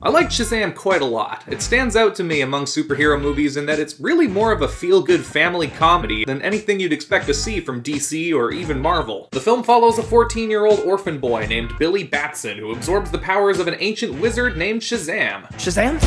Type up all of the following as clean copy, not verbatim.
I like Shazam quite a lot. It stands out to me among superhero movies in that it's really more of a feel-good family comedy than anything you'd expect to see from DC or even Marvel. The film follows a 14-year-old orphan boy named Billy Batson who absorbs the powers of an ancient wizard named Shazam. Shazam?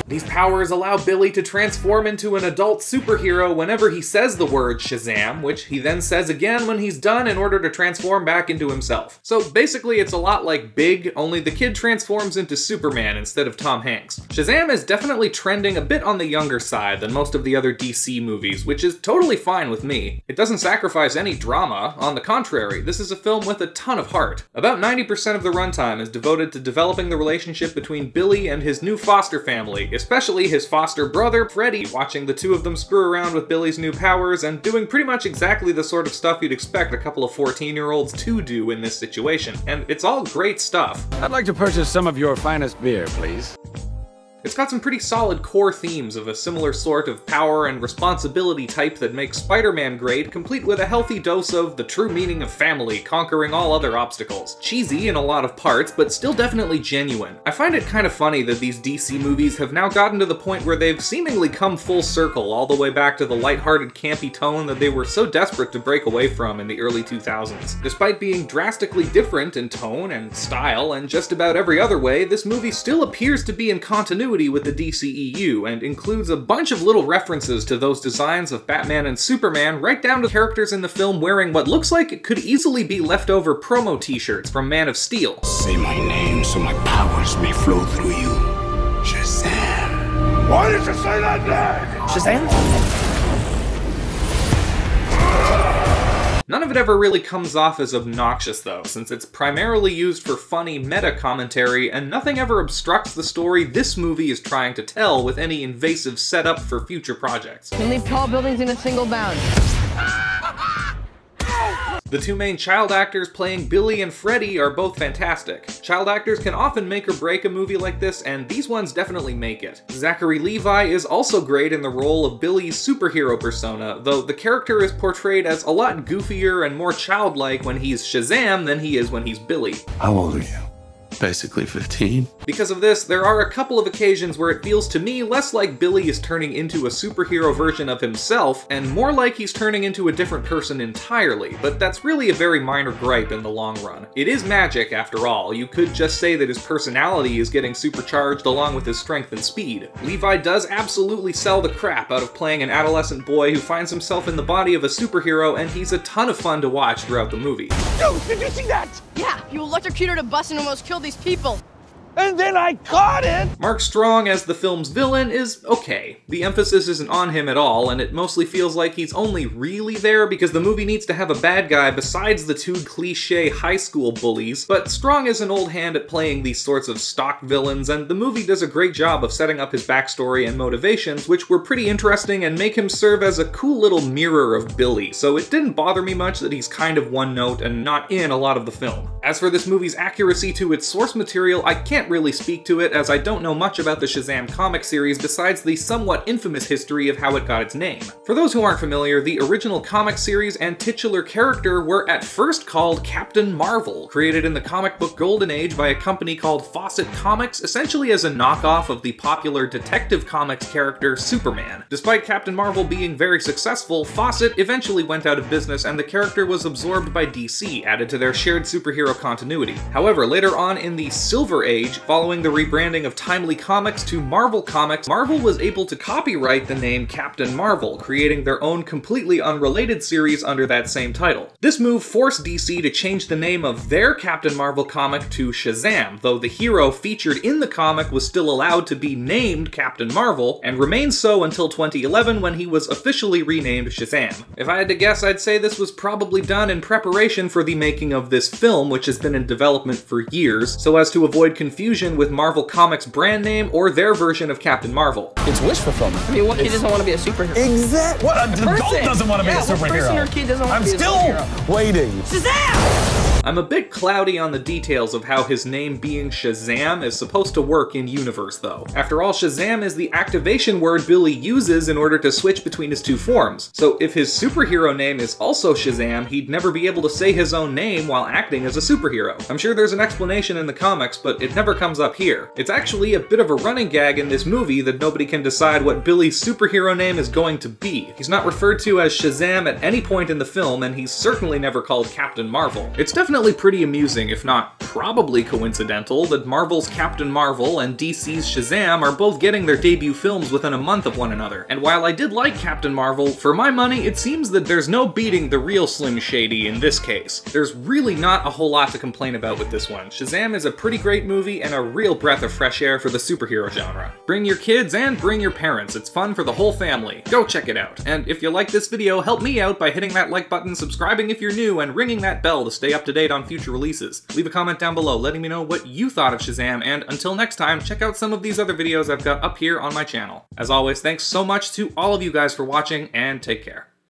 These powers allow Billy to transform into an adult superhero whenever he says the word Shazam, which he then says again when he's done in order to transform back into himself. So basically it's a lot like Big, only the kid transforms into Superman instead of Tom Hanks. Shazam is definitely trending a bit on the younger side than most of the other DC movies, which is totally fine with me. It doesn't sacrifice any drama, on the contrary, this is a film with a ton of heart. About 90% of the runtime is devoted to developing the relationship between Billy and his new foster family, especially his foster brother, Freddy, watching the two of them screw around with Billy's new powers and doing pretty much exactly the sort of stuff you'd expect a couple of 14-year-olds to do in this situation. And it's all great stuff. I'd like to purchase some of your finest beer, please. It's got some pretty solid core themes of a similar sort of power and responsibility type that makes Spider-Man great, complete with a healthy dose of the true meaning of family conquering all other obstacles. Cheesy in a lot of parts, but still definitely genuine. I find it kind of funny that these DC movies have now gotten to the point where they've seemingly come full circle all the way back to the lighthearted campy tone that they were so desperate to break away from in the early 2000s. Despite being drastically different in tone and style and just about every other way, this movie still appears to be in continuity with the DCEU and includes a bunch of little references to those designs of Batman and Superman, right down to characters in the film wearing what looks like it could easily be leftover promo t-shirts from Man of Steel. Say my name so my powers may flow through you. Shazam. Why did you say that name? Shazam? None of it ever really comes off as obnoxious though, since it's primarily used for funny meta-commentary, and nothing ever obstructs the story this movie is trying to tell with any invasive setup for future projects. You leave tall buildings in a single bound. The two main child actors playing Billy and Freddy are both fantastic. Child actors can often make or break a movie like this, and these ones definitely make it. Zachary Levi is also great in the role of Billy's superhero persona, though the character is portrayed as a lot goofier and more childlike when he's Shazam than he is when he's Billy. How old are you? Basically 15. Because of this, there are a couple of occasions where it feels to me less like Billy is turning into a superhero version of himself, and more like he's turning into a different person entirely, but that's really a very minor gripe in the long run. It is magic, after all. You could just say that his personality is getting supercharged along with his strength and speed. Levi does absolutely sell the crap out of playing an adolescent boy who finds himself in the body of a superhero, and he's a ton of fun to watch throughout the movie. Dude, did you see that? Yeah, you electrocuted a bus and almost killed these people. And then I caught it! Mark Strong as the film's villain is okay. The emphasis isn't on him at all, and it mostly feels like he's only really there because the movie needs to have a bad guy besides the two cliché high school bullies, but Strong is an old hand at playing these sorts of stock villains, and the movie does a great job of setting up his backstory and motivations, which were pretty interesting and make him serve as a cool little mirror of Billy, so it didn't bother me much that he's kind of one note and not in a lot of the film. As for this movie's accuracy to its source material, I can't really speak to it as I don't know much about the Shazam comic series besides the somewhat infamous history of how it got its name. For those who aren't familiar, the original comic series and titular character were at first called Captain Marvel, created in the comic book Golden Age by a company called Fawcett Comics, essentially as a knockoff of the popular Detective Comics character Superman. Despite Captain Marvel being very successful, Fawcett eventually went out of business and the character was absorbed by DC, added to their shared superhero continuity. However, later on in the Silver Age, following the rebranding of Timely Comics to Marvel Comics, Marvel was able to copyright the name Captain Marvel, creating their own completely unrelated series under that same title. This move forced DC to change the name of their Captain Marvel comic to Shazam, though the hero featured in the comic was still allowed to be named Captain Marvel, and remained so until 2011 when he was officially renamed Shazam. If I had to guess, I'd say this was probably done in preparation for the making of this film, which has been in development for years, so as to avoid confusion with Marvel Comics' brand name or their version of Captain Marvel. It's wish fulfillment. I mean, what kid doesn't want to be a superhero? Exactly. What adult doesn't want to be a superhero? What person or kid doesn't want I'm to be a still superhero? waiting. Shazam! I'm a bit cloudy on the details of how his name being Shazam is supposed to work in universe though. After all, Shazam is the activation word Billy uses in order to switch between his two forms. So if his superhero name is also Shazam, he'd never be able to say his own name while acting as a superhero. I'm sure there's an explanation in the comics, but it never comes up here. It's actually a bit of a running gag in this movie that nobody can decide what Billy's superhero name is going to be. He's not referred to as Shazam at any point in the film, and he's certainly never called Captain Marvel. It's definitely pretty amusing, if not probably coincidental, that Marvel's Captain Marvel and DC's Shazam are both getting their debut films within a month of one another. And while I did like Captain Marvel, for my money, it seems that there's no beating the real Slim Shady in this case. There's really not a whole lot to complain about with this one. Shazam is a pretty great movie and a real breath of fresh air for the superhero genre. Bring your kids and bring your parents. It's fun for the whole family. Go check it out. And if you like this video, help me out by hitting that like button, subscribing if you're new, and ringing that bell to stay up to date on future releases. Leave a comment down below letting me know what you thought of Shazam, and until next time, check out some of these other videos I've got up here on my channel. As always, thanks so much to all of you guys for watching, and take care.